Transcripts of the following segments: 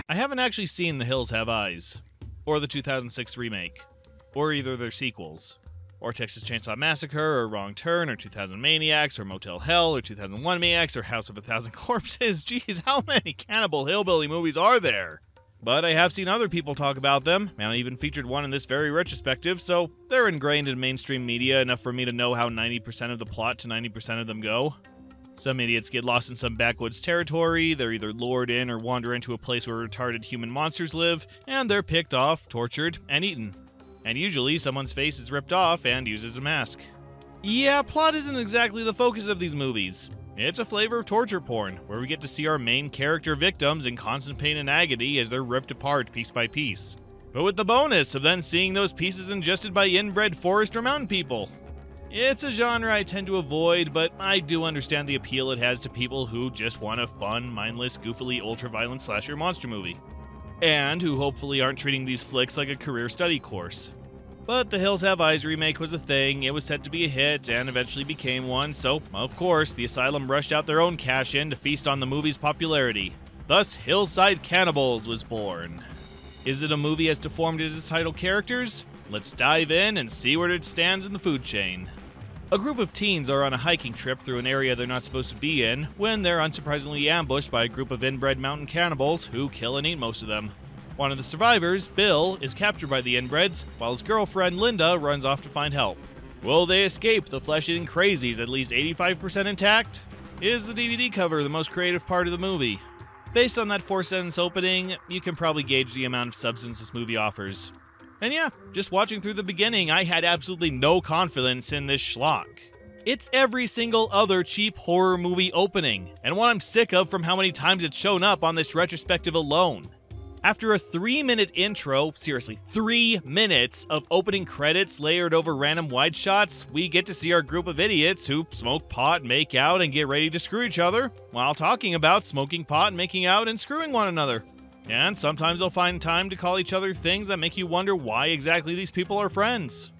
I haven't actually seen The Hills Have Eyes, or the 2006 remake, or either their sequels, or Texas Chainsaw Massacre, or Wrong Turn, or 2000 Maniacs, or Motel Hell, or 2001 Maniacs, or House of a Thousand Corpses. Jeez, how many cannibal hillbilly movies are there? But I have seen other people talk about them, and I even featured one in this very retrospective, so they're ingrained in mainstream media enough for me to know how 90% of the plot to 90% of them go. Some idiots get lost in some backwoods territory, they're either lured in or wander into a place where retarded human monsters live, and they're picked off, tortured, and eaten. And usually someone's face is ripped off and used as a mask. Yeah, plot isn't exactly the focus of these movies. It's a flavor of torture porn, where we get to see our main character victims in constant pain and agony as they're ripped apart piece by piece. But with the bonus of then seeing those pieces ingested by inbred forest or mountain people. It's a genre I tend to avoid, but I do understand the appeal it has to people who just want a fun, mindless, goofily ultra-violent slasher monster movie. And who hopefully aren't treating these flicks like a career study course. But the Hills Have Eyes remake was a thing, it was set to be a hit, and eventually became one, so, of course, the Asylum rushed out their own cash-in to feast on the movie's popularity. Thus, Hillside Cannibals was born. Is it a movie as deformed as its title characters? Let's dive in and see where it stands in the food chain. A group of teens are on a hiking trip through an area they're not supposed to be in when they're unsurprisingly ambushed by a group of inbred mountain cannibals who kill and eat most of them. One of the survivors, Bill, is captured by the inbreds, while his girlfriend, Linda, runs off to find help. Will they escape the flesh-eating crazies at least 85% intact? Is the DVD cover the most creative part of the movie? Based on that 4-sentence opening, you can probably gauge the amount of substance this movie offers. And yeah, just watching through the beginning, I had absolutely no confidence in this schlock. It's every single other cheap horror movie opening, and one I'm sick of from how many times it's shown up on this retrospective alone. After a 3-minute intro, seriously, 3 minutes of opening credits layered over random wide shots, we get to see our group of idiots who smoke pot, make out, and get ready to screw each other, while talking about smoking pot, making out, and screwing one another. And sometimes they'll find time to call each other things that make you wonder why exactly these people are friends.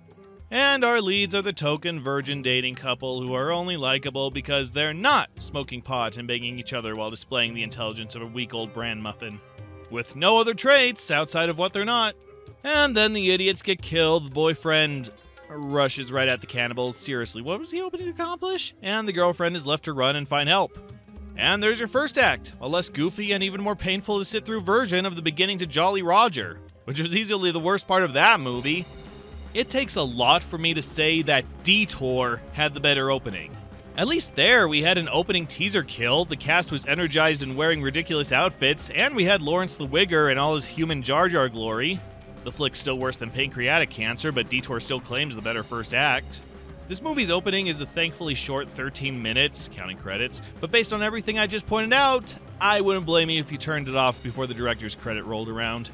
And our leads are the token virgin dating couple who are only likable because they're not smoking pot and banging each other while displaying the intelligence of a week-old bran muffin. With no other traits outside of what they're not. And then the idiots get killed, the boyfriend rushes right at the cannibals. Seriously, what was he hoping to accomplish? And the girlfriend is left to run and find help. And there's your first act, a less goofy and even more painful to sit through version of the beginning to Jolly Roger, which was easily the worst part of that movie. It takes a lot for me to say that Detour had the better opening. At least there, we had an opening teaser kill, the cast was energized and wearing ridiculous outfits, and we had Lawrence the Wigger in all his human Jar Jar glory. The flick's still worse than pancreatic cancer, but Detour still claims the better first act. This movie's opening is a thankfully short 13 minutes, counting credits, but based on everything I just pointed out, I wouldn't blame you if you turned it off before the director's credit rolled around.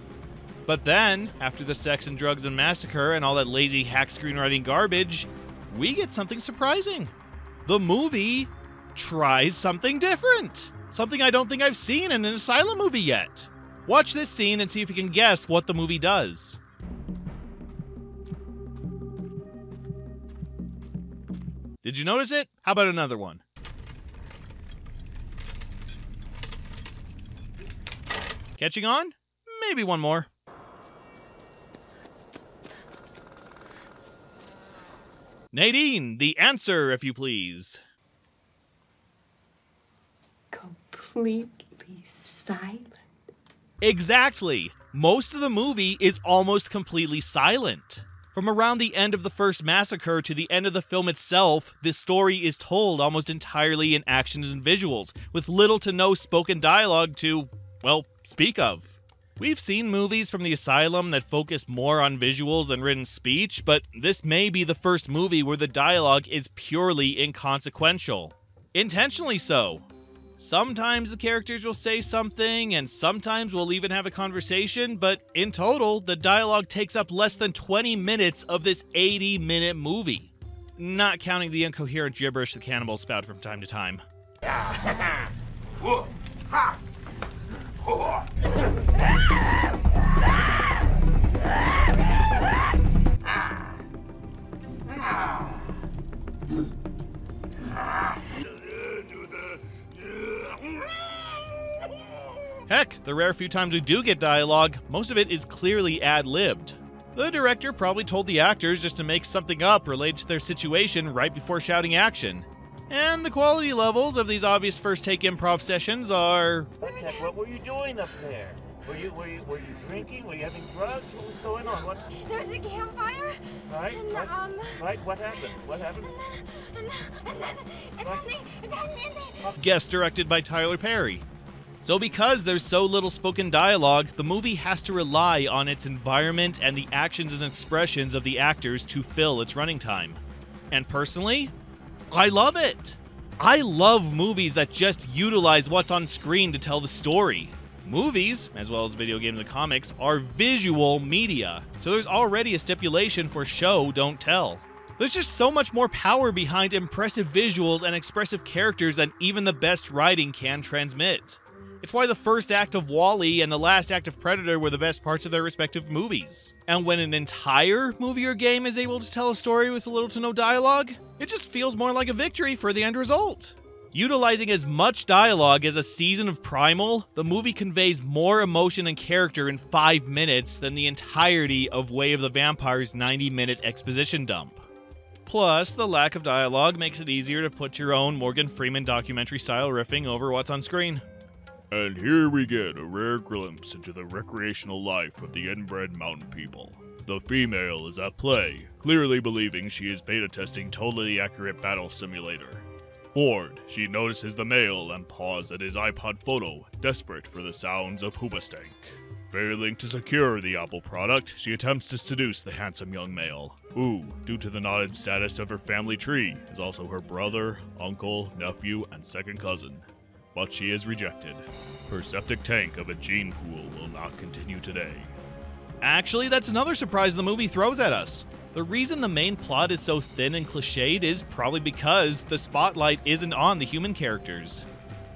But then, after the sex and drugs and massacre and all that lazy hack screenwriting garbage, we get something surprising. The movie tries something different. Something I don't think I've seen in an Asylum movie yet. Watch this scene and see if you can guess what the movie does. Did you notice it? How about another one? Catching on? Maybe one more. Nadine, the answer, if you please. Completely silent. Exactly. Most of the movie is almost completely silent. From around the end of the first massacre to the end of the film itself, this story is told almost entirely in actions and visuals, with little to no spoken dialogue to, well, speak of. We've seen movies from the Asylum that focus more on visuals than written speech, but this may be the first movie where the dialogue is purely inconsequential. Intentionally so. Sometimes the characters will say something, and sometimes we'll even have a conversation, but in total, the dialogue takes up less than 20 minutes of this 80-minute movie. not counting the incoherent gibberish the cannibals spout from time to time. Heck, the rare few times we do get dialogue, most of it is clearly ad-libbed. The director probably told the actors just to make something up related to their situation right before shouting action. And the quality levels of these obvious first-take improv sessions are... What were you doing up there? Were you drinking? Were you having drugs? What was going on? What? There was a campfire. Right? And, Right? What happened? What happened? And then they... Guest directed by Tyler Perry. So because there's so little spoken dialogue, the movie has to rely on its environment and the actions and expressions of the actors to fill its running time. And personally, I love it! I love movies that just utilize what's on screen to tell the story. Movies, as well as video games and comics, are visual media, so there's already a stipulation for show, don't tell. There's just so much more power behind impressive visuals and expressive characters than even the best writing can transmit. It's why the first act of WALL-E and the last act of Predator were the best parts of their respective movies. And when an entire movie or game is able to tell a story with little to no dialogue, it just feels more like a victory for the end result. Utilizing as much dialogue as a season of Primal, the movie conveys more emotion and character in 5 minutes than the entirety of Way of the Vampire's 90-minute exposition dump. Plus, the lack of dialogue makes it easier to put your own Morgan Freeman documentary-style riffing over what's on screen. And here we get a rare glimpse into the recreational life of the inbred mountain people. The female is at play, clearly believing she is beta testing totally accurate battle simulator. Bored, she notices the male and paws at his iPod photo, desperate for the sounds of hoobastank. Failing to secure the Apple product, she attempts to seduce the handsome young male, who, due to the knotted status of her family tree, is also her brother, uncle, nephew, and second cousin. But she is rejected. Her septic tank of a gene pool will not continue today. Actually, that's another surprise the movie throws at us. The reason the main plot is so thin and cliched is probably because the spotlight isn't on the human characters.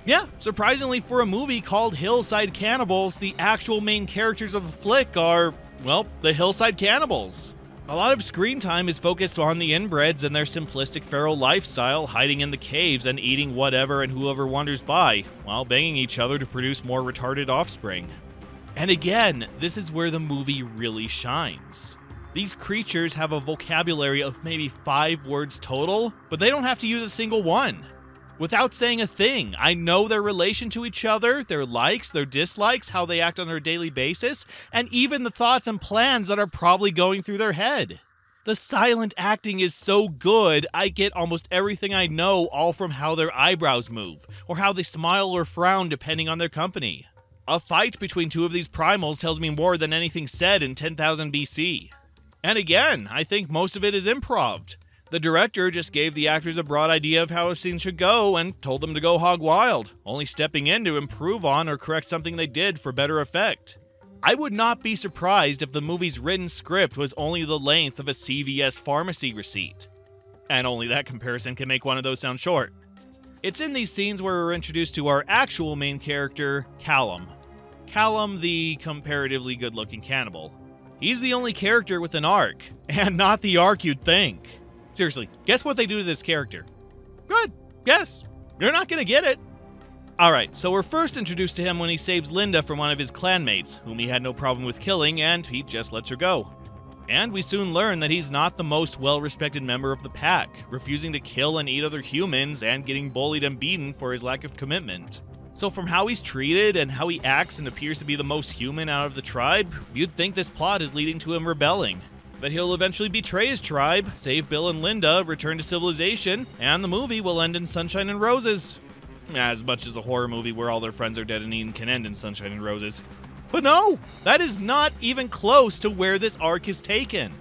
Yeah, surprisingly for a movie called Hillside Cannibals, the actual main characters of the flick are, well, the Hillside Cannibals. A lot of screen time is focused on the inbreds and their simplistic feral lifestyle, hiding in the caves and eating whatever and whoever wanders by, while banging each other to produce more retarded offspring. And again, this is where the movie really shines. These creatures have a vocabulary of maybe 5 words total, but they don't have to use a single one. Without saying a thing, I know their relation to each other, their likes, their dislikes, how they act on a daily basis, and even the thoughts and plans that are probably going through their head. The silent acting is so good, I get almost everything I know all from how their eyebrows move, or how they smile or frown depending on their company. A fight between 2 of these primals tells me more than anything said in 10,000 BC. And again, I think most of it is improv. The director just gave the actors a broad idea of how a scene should go and told them to go hog wild, only stepping in to improve on or correct something they did for better effect. I would not be surprised if the movie's written script was only the length of a CVS pharmacy receipt. And only that comparison can make one of those sound short. It's in these scenes where we're introduced to our actual main character, Callum. Callum, the comparatively good-looking cannibal. He's the only character with an arc, and not the arc you'd think. Seriously, guess what they do to this character? Good, guess. You're not gonna get it. Alright, so we're first introduced to him when he saves Linda from one of his clanmates, whom he had no problem with killing, and he just lets her go. And we soon learn that he's not the most well-respected member of the pack, refusing to kill and eat other humans, and getting bullied and beaten for his lack of commitment. So from how he's treated and how he acts and appears to be the most human out of the tribe, you'd think this plot is leading to him rebelling. That he'll eventually betray his tribe, save Bill and Linda, return to civilization, and the movie will end in Sunshine and Roses. As much as a horror movie where all their friends are dead and eaten can end in Sunshine and Roses. But no, that is not even close to where this arc is taken.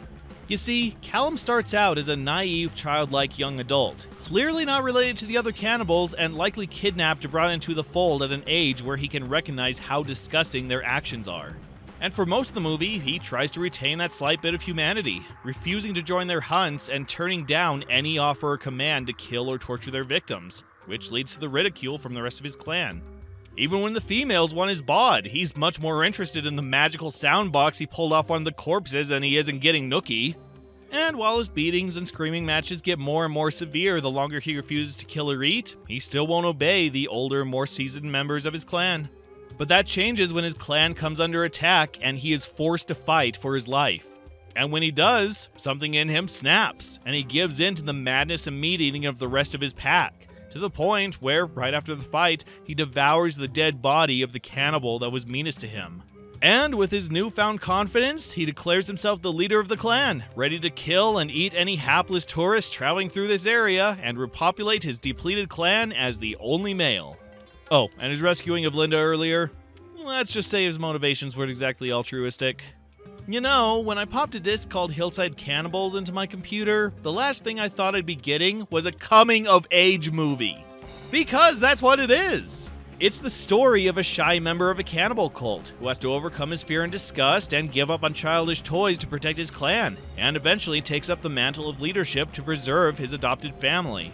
You see, Callum starts out as a naive, childlike young adult, clearly not related to the other cannibals and likely kidnapped or brought into the fold at an age where he can recognize how disgusting their actions are. And for most of the movie, he tries to retain that slight bit of humanity, refusing to join their hunts and turning down any offer or command to kill or torture their victims, which leads to the ridicule from the rest of his clan. Even when the females want his bod, he's much more interested in the magical sound box he pulled off one of the corpses than he is in getting Nookie. And while his beatings and screaming matches get more and more severe the longer he refuses to kill or eat, he still won't obey the older, more seasoned members of his clan. But that changes when his clan comes under attack and he is forced to fight for his life. And when he does, something in him snaps, and he gives in to the madness and meat-eating of the rest of his pack, to the point where, right after the fight, he devours the dead body of the cannibal that was meanest to him. And with his newfound confidence, he declares himself the leader of the clan, ready to kill and eat any hapless tourist traveling through this area and repopulate his depleted clan as the only male. Oh, and his rescuing of Linda earlier? Let's just say his motivations weren't exactly altruistic. You know, when I popped a disc called Hillside Cannibals into my computer, the last thing I thought I'd be getting was a coming-of-age movie. Because that's what it is! It's the story of a shy member of a cannibal cult who has to overcome his fear and disgust and give up on childish toys to protect his clan, and eventually takes up the mantle of leadership to preserve his adopted family.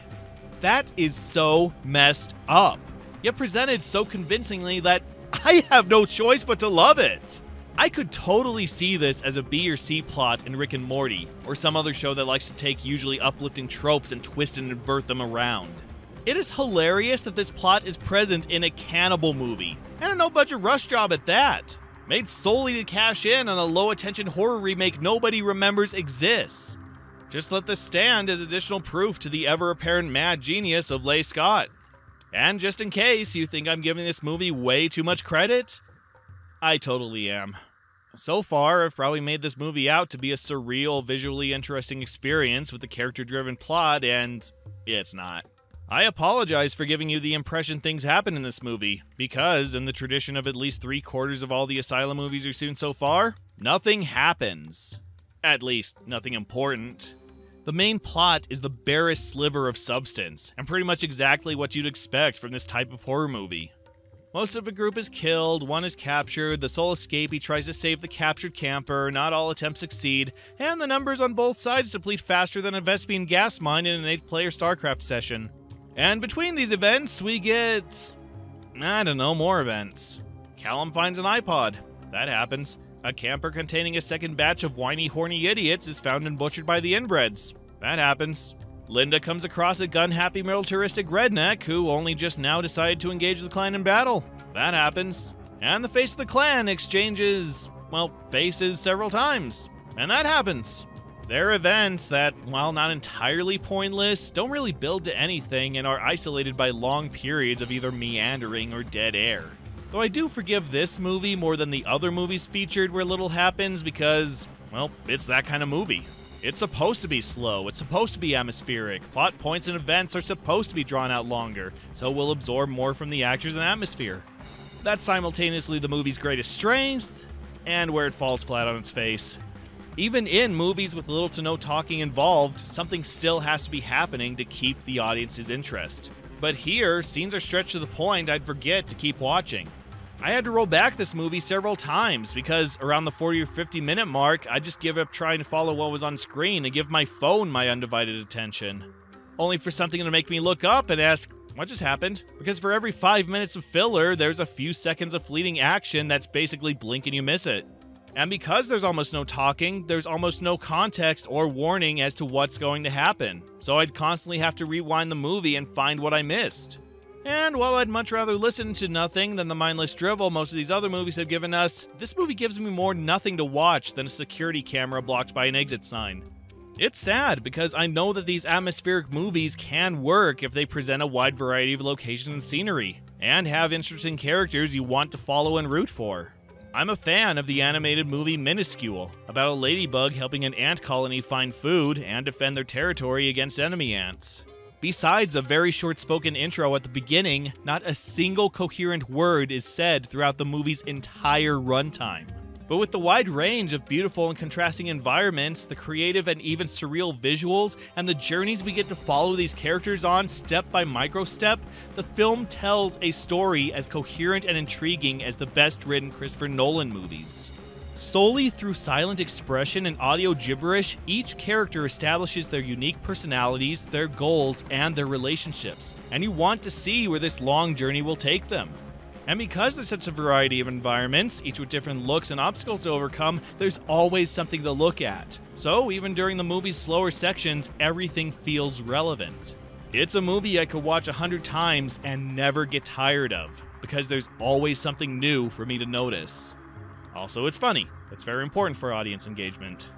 That is so messed up, yet presented so convincingly that I have no choice but to love it. I could totally see this as a B or C plot in Rick and Morty, or some other show that likes to take usually uplifting tropes and twist and invert them around. It is hilarious that this plot is present in a cannibal movie, and a no-budget rush job at that, made solely to cash in on a low-attention horror remake nobody remembers exists. Just let this stand as additional proof to the ever-apparent mad genius of Leigh Scott. And just in case you think I'm giving this movie way too much credit, I totally am. So far, I've probably made this movie out to be a surreal, visually interesting experience with a character-driven plot, and it's not. I apologize for giving you the impression things happen in this movie, because, in the tradition of at least 3/4 of all the Asylum movies we've seen so far, nothing happens. At least, nothing important. The main plot is the barest sliver of substance, and pretty much exactly what you'd expect from this type of horror movie. Most of a group is killed, one is captured, the sole escapee tries to save the captured camper, not all attempts succeed, and the numbers on both sides deplete faster than a Vespian gas mine in an 8-player StarCraft session. And between these events, we get, I don't know, more events. Callum finds an iPod. That happens. A camper containing a second batch of whiny, horny idiots is found and butchered by the inbreds. That happens. Linda comes across a gun-happy militaristic redneck who only just now decided to engage the clan in battle. That happens. And the face of the clan exchanges, well, faces several times. And that happens. They're events that, while not entirely pointless, don't really build to anything and are isolated by long periods of either meandering or dead air. Though I do forgive this movie more than the other movies featured where little happens because, well, it's that kind of movie. It's supposed to be slow, it's supposed to be atmospheric, plot points and events are supposed to be drawn out longer, so we'll absorb more from the actors and atmosphere. That's simultaneously the movie's greatest strength, and where it falls flat on its face. Even in movies with little to no talking involved, something still has to be happening to keep the audience's interest. But here, scenes are stretched to the point I'd forget to keep watching. I had to roll back this movie several times because around the 40 or 50 minute mark, I'd just give up trying to follow what was on screen and give my phone my undivided attention. Only for something to make me look up and ask, what just happened? Because for every 5 minutes of filler, there's a few seconds of fleeting action that's basically blink and you miss it. And because there's almost no talking, there's almost no context or warning as to what's going to happen. So I'd constantly have to rewind the movie and find what I missed. And while I'd much rather listen to nothing than the mindless drivel most of these other movies have given us, this movie gives me more nothing to watch than a security camera blocked by an exit sign. It's sad because I know that these atmospheric movies can work if they present a wide variety of locations and scenery, and have interesting characters you want to follow and root for. I'm a fan of the animated movie Minuscule, about a ladybug helping an ant colony find food and defend their territory against enemy ants. Besides a very short-spoken intro at the beginning, not a single coherent word is said throughout the movie's entire runtime. But with the wide range of beautiful and contrasting environments, the creative and even surreal visuals, and the journeys we get to follow these characters on step by micro-step, the film tells a story as coherent and intriguing as the best-written Christopher Nolan movies. Solely through silent expression and audio gibberish, each character establishes their unique personalities, their goals, and their relationships, and you want to see where this long journey will take them. And because there's such a variety of environments, each with different looks and obstacles to overcome, there's always something to look at. So even during the movie's slower sections, everything feels relevant. It's a movie I could watch 100 times and never get tired of, because there's always something new for me to notice. Also, it's funny. It's very important for audience engagement.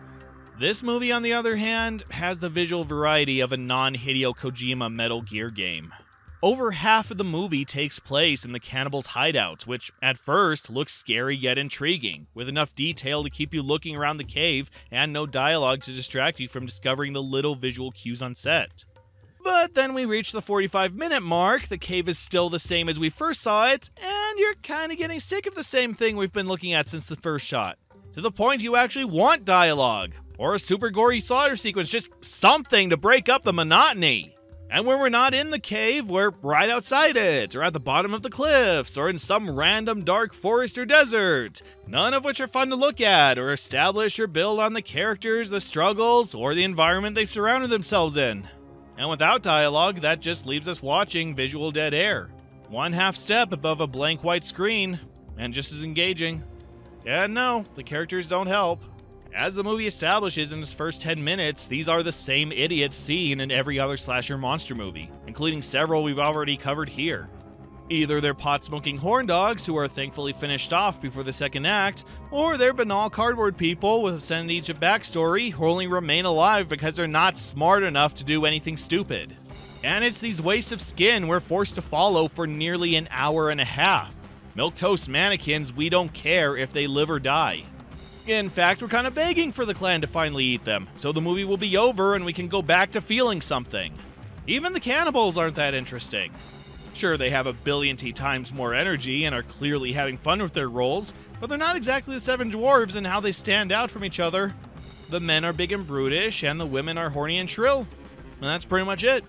This movie, on the other hand, has the visual variety of a non-Hideo Kojima Metal Gear game. Over half of the movie takes place in the Cannibals' hideout, which at first looks scary yet intriguing, with enough detail to keep you looking around the cave and no dialogue to distract you from discovering the little visual cues on set. But then we reach the 45-minute mark, the cave is still the same as we first saw it, and you're kinda getting sick of the same thing we've been looking at since the first shot. To the point you actually want dialogue, or a super gory slaughter sequence, just something to break up the monotony. And when we're not in the cave, we're right outside it, or at the bottom of the cliffs, or in some random dark forest or desert, none of which are fun to look at, or establish or build on the characters, the struggles, or the environment they've surrounded themselves in. And without dialogue, that just leaves us watching visual dead air. One half step above a blank white screen, and just as engaging. And no, the characters don't help. As the movie establishes in its first 10 minutes, these are the same idiots seen in every other slasher monster movie, including several we've already covered here. Either they're pot-smoking horn dogs who are thankfully finished off before the second act, or they're banal cardboard people with a each of backstory who only remain alive because they're not smart enough to do anything stupid. And it's these wastes of skin we're forced to follow for nearly an hour and a half. Milquetoast mannequins, we don't care if they live or die. In fact, we're kind of begging for the clan to finally eat them, so the movie will be over and we can go back to feeling something. Even the cannibals aren't that interesting. Sure, they have a billion-ty times more energy and are clearly having fun with their roles, but they're not exactly the seven dwarves in how they stand out from each other. The men are big and brutish, and the women are horny and shrill. And that's pretty much it.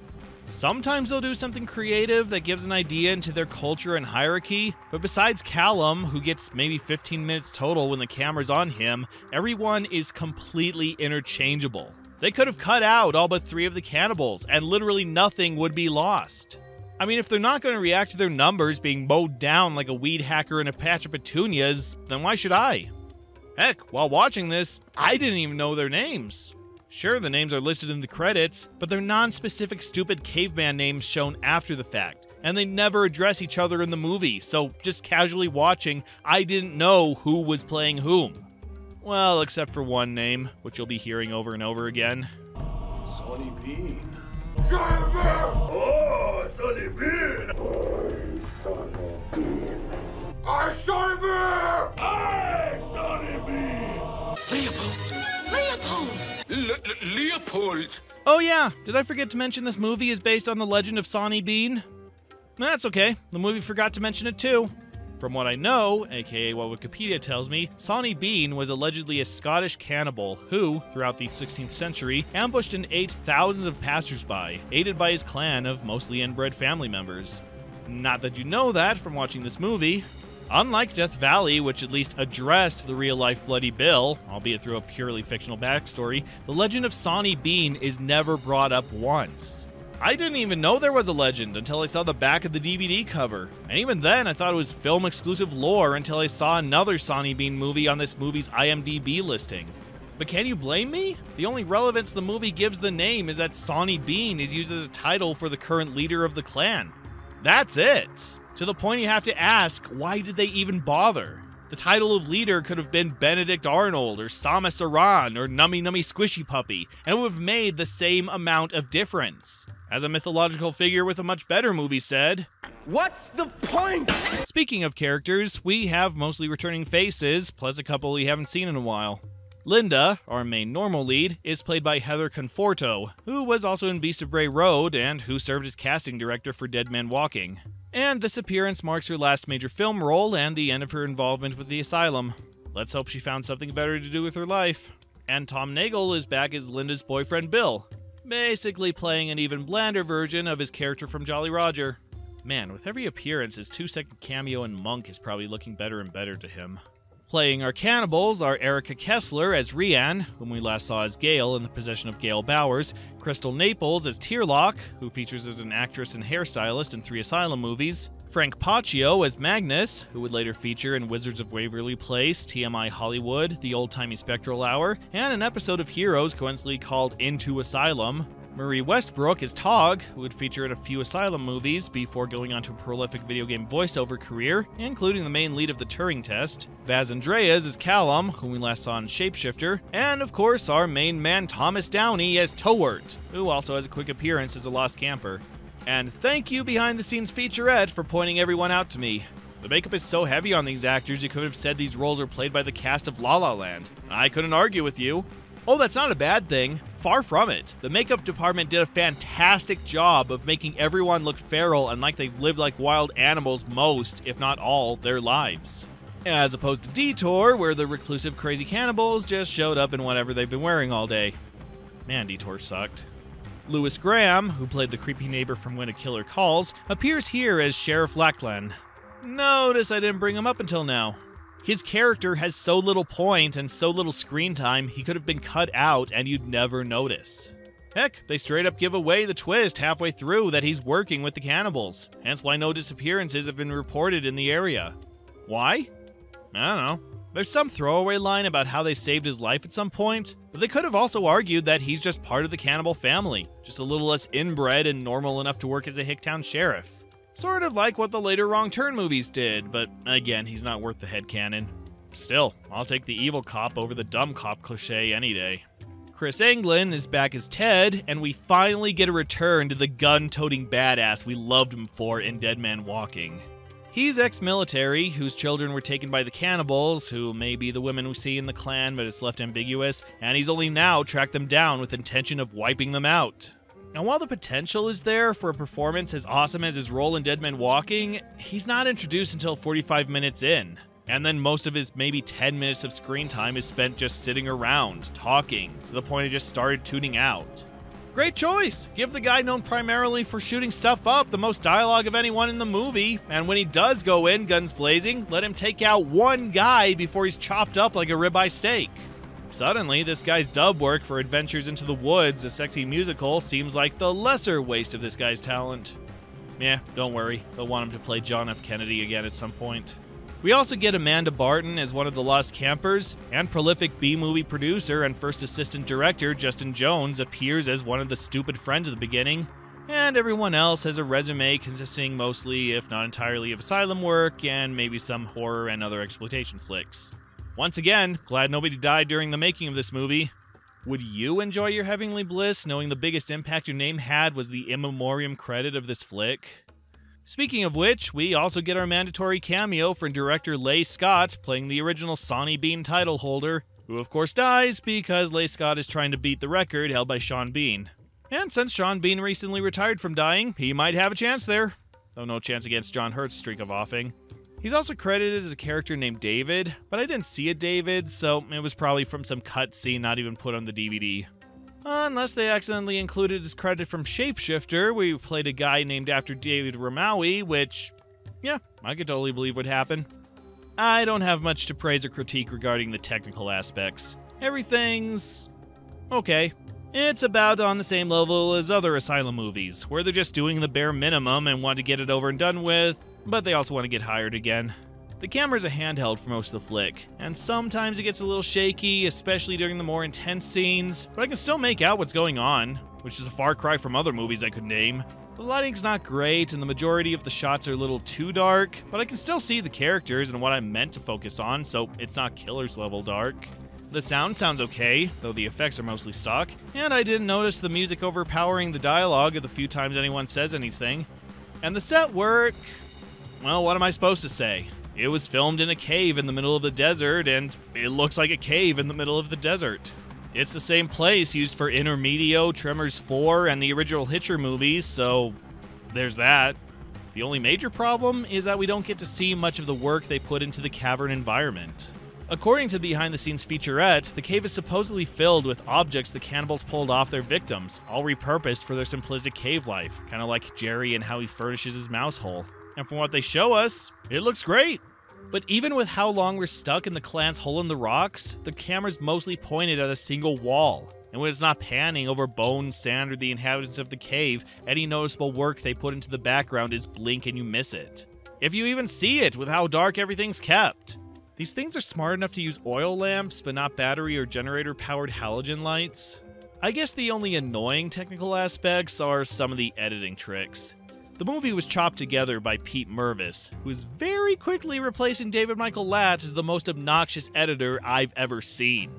Sometimes they'll do something creative that gives an idea into their culture and hierarchy, but besides Callum, who gets maybe 15 minutes total when the camera's on him, everyone is completely interchangeable. They could have cut out all but 3 of the cannibals, and literally nothing would be lost. I mean, if they're not going to react to their numbers being mowed down like a weed hacker in a patch of petunias, then why should I? Heck, while watching this, I didn't even know their names. Sure, the names are listed in the credits, but they're non-specific stupid caveman names shown after the fact, and they never address each other in the movie, so just casually watching, I didn't know who was playing whom. Well, except for one name, which you'll be hearing over and over again. Sonny Bean. Driver! Oh, Sonny Bean! I Driver! Aye, Sonny Bean! Leopold! Oh yeah, did I forget to mention this movie is based on the legend of Sonny Bean? That's okay, the movie forgot to mention it too. From what I know, aka what Wikipedia tells me, Sonny Bean was allegedly a Scottish cannibal who, throughout the 16th century, ambushed and ate thousands of passersby, aided by his clan of mostly inbred family members. Not that you know that from watching this movie. Unlike Death Valley, which at least addressed the real-life Bloody Bill, albeit through a purely fictional backstory, the legend of Sonny Bean is never brought up once. I didn't even know there was a legend until I saw the back of the DVD cover, and even then I thought it was film-exclusive lore until I saw another Sonny Bean movie on this movie's IMDb listing. But can you blame me? The only relevance the movie gives the name is that Sonny Bean is used as a title for the current leader of the clan. That's it! To the point you have to ask, why did they even bother? The title of leader could have been Benedict Arnold, or Samus Aran, or Nummy Nummy Squishy Puppy, and it would have made the same amount of difference. As a mythological figure with a much better movie said, What's the point? Speaking of characters, we have mostly returning faces, plus a couple we haven't seen in a while. Linda, our main normal lead, is played by Heather Conforto, who was also in Beast of Bray Road, and who served as casting director for Dead Man Walking. And this appearance marks her last major film role and the end of her involvement with the asylum. Let's hope she found something better to do with her life. And Tom Nagel is back as Linda's boyfriend Bill, basically playing an even blander version of his character from Jolly Roger. Man, with every appearance, his 2-second cameo in Monk is probably looking better and better to him. Playing our cannibals are Erica Kessler as Rianne, whom we last saw as Gail in the possession of Gail Bowers, Crystal Naples as Tierlock, who features as an actress and hairstylist in 3 Asylum movies, Frank Paccio as Magnus, who would later feature in Wizards of Waverly Place, TMI Hollywood, The Old-Timey Spectral Hour, and an episode of Heroes coincidentally called Into Asylum. Marie Westbrook as Tog, who would feature in a few Asylum movies before going on to a prolific video game voiceover career, including the main lead of the Turing Test. Vaz Andreas as Callum, whom we last saw in Shapeshifter, and of course our main man Thomas Downey as Towert, who also has a quick appearance as a lost camper. And thank you Behind the Scenes Featurette for pointing everyone out to me. The makeup is so heavy on these actors you could have said these roles are played by the cast of La La Land. I couldn't argue with you. Oh, that's not a bad thing. Far from it. The makeup department did a fantastic job of making everyone look feral and like they've lived like wild animals most, if not all, their lives. As opposed to Detour, where the reclusive crazy cannibals just showed up in whatever they've been wearing all day. Man, Detour sucked. Lewis Graham, who played the creepy neighbor from When a Killer Calls, appears here as Sheriff Lackland. Notice I didn't bring him up until now. His character has so little point and so little screen time, he could have been cut out and you'd never notice. Heck, they straight up give away the twist halfway through that he's working with the cannibals, hence why no disappearances have been reported in the area. Why? I don't know. There's some throwaway line about how they saved his life at some point, but they could have also argued that he's just part of the cannibal family, just a little less inbred and normal enough to work as a Hicktown sheriff. Sort of like what the later Wrong Turn movies did, but again, he's not worth the headcanon. Still, I'll take the evil cop over the dumb cop cliche any day. Chris Anglin is back as Ted, and we finally get a return to the gun-toting badass we loved him for in Dead Man Walking. He's ex-military, whose children were taken by the cannibals, who may be the women we see in the clan, but it's left ambiguous, and he's only now tracked them down with intention of wiping them out. Now, while the potential is there for a performance as awesome as his role in Dead Man Walking, he's not introduced until 45 minutes in. And then most of his maybe 10 minutes of screen time is spent just sitting around, talking, to the point I just started tuning out. Great choice! Give the guy known primarily for shooting stuff up the most dialogue of anyone in the movie, and when he does go in, guns blazing, let him take out one guy before he's chopped up like a ribeye steak. Suddenly, this guy's dub work for Adventures into the Woods, a sexy musical, seems like the lesser waste of this guy's talent. Yeah, don't worry, they'll want him to play John F. Kennedy again at some point. We also get Amanda Barton as one of the Lost Campers, and prolific B-movie producer and first assistant director Justin Jones appears as one of the stupid friends at the beginning, and everyone else has a resume consisting mostly, if not entirely, of asylum work and maybe some horror and other exploitation flicks. Once again, glad nobody died during the making of this movie. Would you enjoy your heavenly bliss knowing the biggest impact your name had was the in memoriam credit of this flick? Speaking of which, we also get our mandatory cameo from director Leigh Scott playing the original Sonny Bean title holder, who of course dies because Leigh Scott is trying to beat the record held by Sean Bean. And since Sean Bean recently retired from dying, he might have a chance there, though no chance against John Hurt's streak of offing. He's also credited as a character named David, but I didn't see a David, so it was probably from some cutscene not even put on the DVD. Unless they accidentally included his credit from Shapeshifter, where he played a guy named after David Ramaui, which, yeah, I could totally believe would happen. I don't have much to praise or critique regarding the technical aspects. Everything's okay. It's about on the same level as other Asylum movies, where they're just doing the bare minimum and want to get it over and done with, but they also want to get hired again. The camera's a handheld for most of the flick, and sometimes it gets a little shaky, especially during the more intense scenes, but I can still make out what's going on, which is a far cry from other movies I could name. The lighting's not great, and the majority of the shots are a little too dark, but I can still see the characters and what I'm meant to focus on, so it's not Killer's level dark. The sound sounds okay, though the effects are mostly stock, and I didn't notice the music overpowering the dialogue of the few times anyone says anything. And the set work, well, what am I supposed to say? It was filmed in a cave in the middle of the desert, and it looks like a cave in the middle of the desert. It's the same place used for Intermedio, Tremors 4, and the original Hitcher movies, so there's that. The only major problem is that we don't get to see much of the work they put into the cavern environment. According to the behind-the-scenes featurette, the cave is supposedly filled with objects the cannibals pulled off their victims, all repurposed for their simplistic cave life, kind of like Gerry and how he furnishes his mouse hole. And from what they show us, it looks great. But even with how long we're stuck in the clan's hole in the rocks, the camera's mostly pointed at a single wall. And when it's not panning over bones, sand, or the inhabitants of the cave, any noticeable work they put into the background is blink and you miss it. If you even see it with how dark everything's kept. These things are smart enough to use oil lamps, but not battery or generator-powered halogen lights. I guess the only annoying technical aspects are some of the editing tricks. The movie was chopped together by Pete Mervis, who is very quickly replacing David Michael Latz as the most obnoxious editor I've ever seen.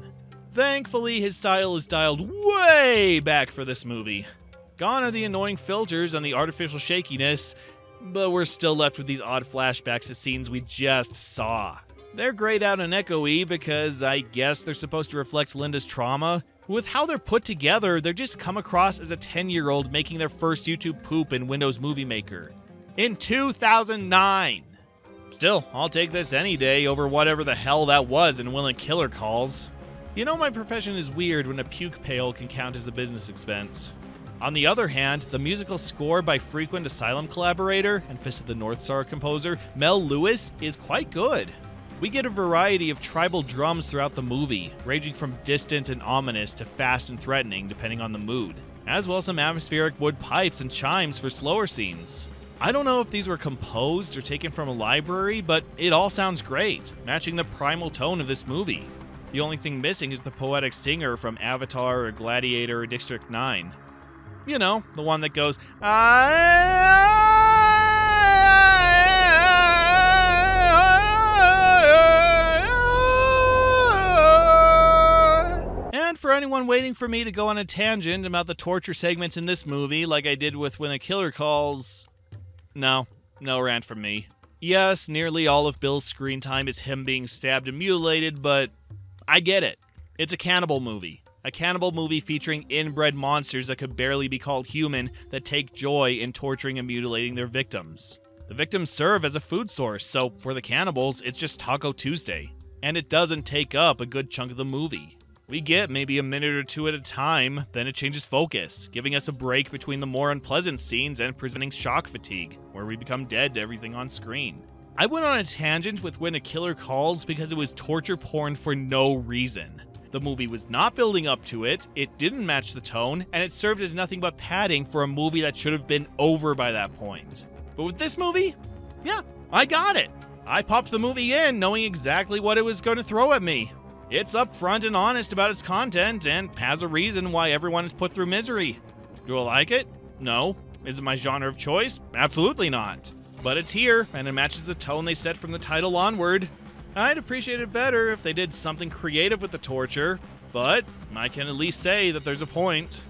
Thankfully, his style is dialed way back for this movie. Gone are the annoying filters and the artificial shakiness, but we're still left with these odd flashbacks to scenes we just saw. They're grayed out and echoey because I guess they're supposed to reflect Linda's trauma. With how they're put together, they just come across as a 10-year-old making their first YouTube poop in Windows Movie Maker. In 2009! Still, I'll take this any day over whatever the hell that was in Will and Killer Calls. You know, my profession is weird when a puke pail can count as a business expense. On the other hand, the musical score by frequent Asylum collaborator and Fist of the North Star composer Mel Lewis is quite good. We get a variety of tribal drums throughout the movie, ranging from distant and ominous to fast and threatening depending on the mood, as well as some atmospheric wood pipes and chimes for slower scenes. I don't know if these were composed or taken from a library, but it all sounds great, matching the primal tone of this movie. The only thing missing is the poetic singer from Avatar or Gladiator or District 9. You know, the one that goes, And for anyone waiting for me to go on a tangent about the torture segments in this movie, like I did with When a Killer Calls, no rant from me. Yes, nearly all of Bill's screen time is him being stabbed and mutilated, but I get it. It's a cannibal movie. A cannibal movie featuring inbred monsters that could barely be called human that take joy in torturing and mutilating their victims. The victims serve as a food source, so for the cannibals, it's just Taco Tuesday. And it doesn't take up a good chunk of the movie. We get maybe a minute or two at a time, then it changes focus, giving us a break between the more unpleasant scenes and presenting shock fatigue, where we become dead to everything on screen. I went on a tangent with When a Killer Calls because it was torture porn for no reason. The movie was not building up to it, it didn't match the tone, and it served as nothing but padding for a movie that should have been over by that point. But with this movie, yeah, I got it. I popped the movie in knowing exactly what it was going to throw at me. It's upfront and honest about its content and has a reason why everyone is put through misery. Do I like it? No. Is it my genre of choice? Absolutely not. But it's here, and it matches the tone they set from the title onward. I'd appreciate it better if they did something creative with the torture, but I can at least say that there's a point.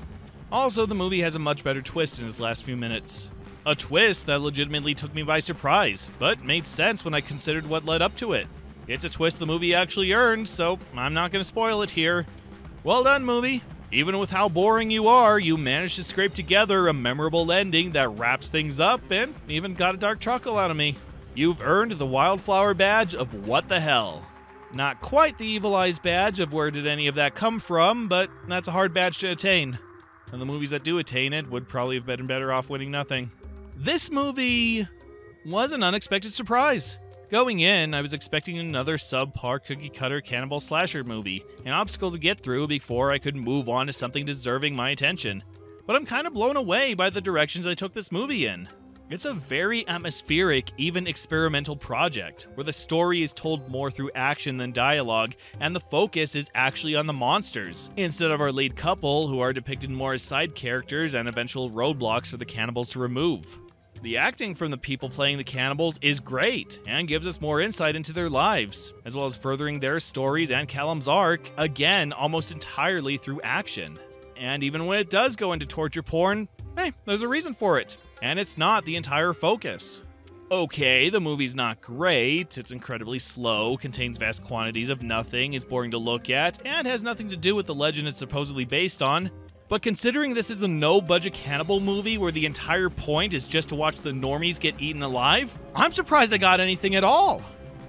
Also, the movie has a much better twist in its last few minutes. A twist that legitimately took me by surprise, but made sense when I considered what led up to it. It's a twist the movie actually earned, so I'm not going to spoil it here. Well done, movie. Even with how boring you are, you managed to scrape together a memorable ending that wraps things up and even got a dark chuckle out of me. You've earned the Wildflower badge of what the hell. Not quite the Evil Eyes badge of where did any of that come from, but that's a hard badge to attain. And the movies that do attain it would probably have been better off winning nothing. This movie was an unexpected surprise. Going in, I was expecting another subpar cookie-cutter cannibal slasher movie, an obstacle to get through before I could move on to something deserving my attention. But I'm kind of blown away by the directions they took this movie in. It's a very atmospheric, even experimental project, where the story is told more through action than dialogue, and the focus is actually on the monsters, instead of our lead couple, who are depicted more as side characters and eventual roadblocks for the cannibals to remove. The acting from the people playing the cannibals is great, and gives us more insight into their lives, as well as furthering their stories and Callum's arc, again, almost entirely through action. And even when it does go into torture porn, hey, there's a reason for it. And it's not the entire focus. Okay, the movie's not great, it's incredibly slow, contains vast quantities of nothing, is boring to look at, and has nothing to do with the legend it's supposedly based on. But considering this is a no-budget cannibal movie where the entire point is just to watch the normies get eaten alive, I'm surprised I got anything at all.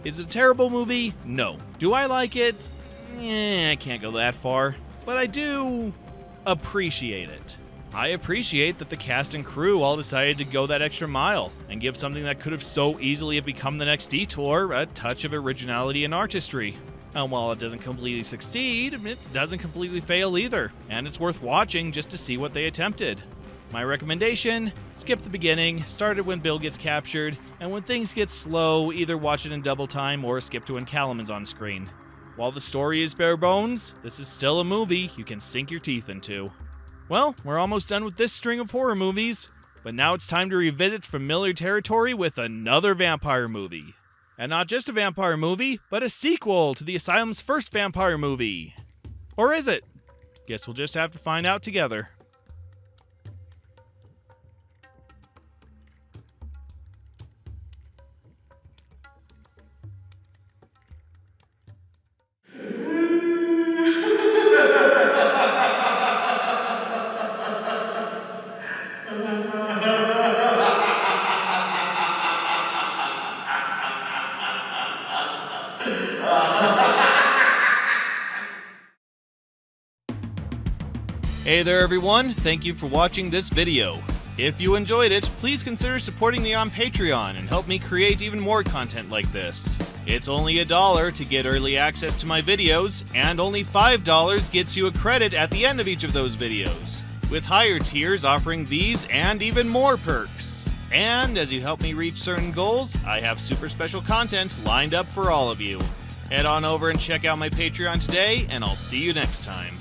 Is it a terrible movie? No. Do I like it? I can't go that far. But I do appreciate it. I appreciate that the cast and crew all decided to go that extra mile and give something that could have so easily have become the next Detour a touch of originality and artistry. And while it doesn't completely succeed, it doesn't completely fail either, and it's worth watching just to see what they attempted. My recommendation, skip the beginning, start it when Bill gets captured, and when things get slow, either watch it in double time or skip to when Callum is on screen. While the story is bare bones, this is still a movie you can sink your teeth into. Well, we're almost done with this string of horror movies, but now it's time to revisit familiar territory with another vampire movie. And not just a vampire movie, but a sequel to the Asylum's first vampire movie. Or is it? Guess we'll just have to find out together. Hey there everyone, thank you for watching this video. If you enjoyed it, please consider supporting me on Patreon and help me create even more content like this. It's only $1 to get early access to my videos, and only $5 gets you a credit at the end of each of those videos, with higher tiers offering these and even more perks. And as you help me reach certain goals, I have super special content lined up for all of you. Head on over and check out my Patreon today, and I'll see you next time.